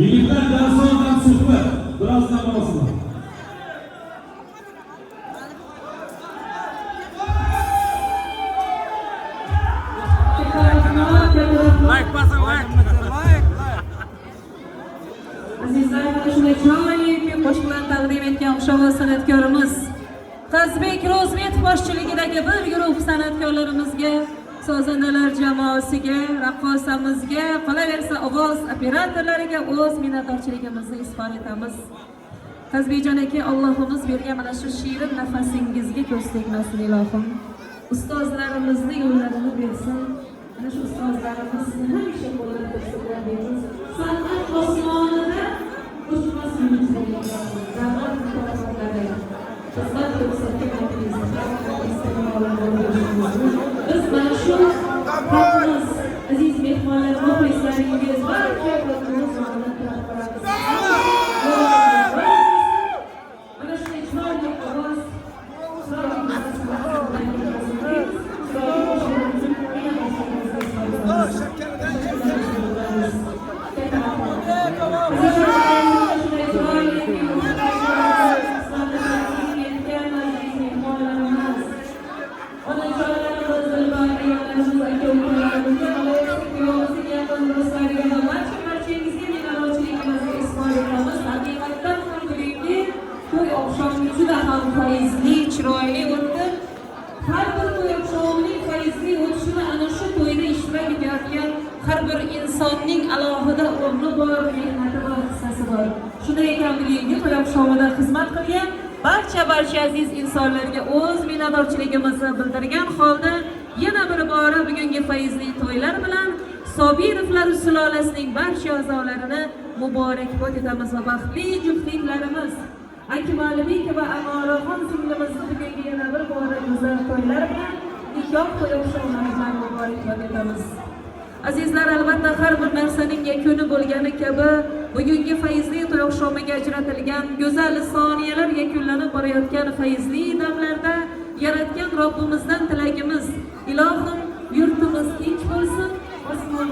Yigitlar darsondan suhbat. Birozdan borasizlar. Like bosing, like. Azizlar, mana shunday chiroyli qo'shiqlarni taqdim etgan oqshom san'atkorimiz Qazbek Ro'zmetov boshchiligidagi bir guruh san'atkorlarimizga, sozandalar jamoasiga, raqqosamizga, qolaversa ovoz operatorlariga o'z minnatdorchiligimizni izhor etamiz. Qazbekjon aka, Allohimiz bergan mana shu shirin nafasingizga ko'z tegmasin ilohim. Ustozlarimizni yo'llarini bersin. Mana shu ustozlarimizni hamisha qo'llab tursinlar deymiz. San'at osmonida uçmas yumurtalar. Davlat mukofotlari. Xizmat ko'rsatgan biz mana shu xalqimiz, aziz mehmonlar, muxlislaringiz barcha xalqimiz nomidan taqdirlaymiz. Mana shu chiroyli ovoz, chiroyli o'tdi. Har bir to'y oqshomining fayzli o'tishini ana shu to'yda ishtirok etayotgan har bir insonning alohida o'rni bor, mehnati bor, hissasi bor. Shunday ekan, bugungi to'y oqshomida xizmat qilgan barcha aziz insonlarga o'z minnatdorchiligimizni bildirgan holda yana bir bora bugungi fayzli to'ylar bilan Sobirovlar sulolasining barcha a'zolarini muborakbod etamiz va baxtli juftliklarimiz Akmalbek va Amoraxon singlimizni bugungi yana bir bora go'zal to'ylar bilan nikoh to'y oqshomlari bilan muborakbod etamiz. Azizlar, albatta har bir narsaning yakuni bo'lgani kabi bugungi fayzli to'y oqshomiga ajratilgan go'zal soniyalar yakunlanib borayotgan fayzli damlarda yaratgan Robbimizdan tilagimiz, ilohim yurtimiz tinch bo'lsin,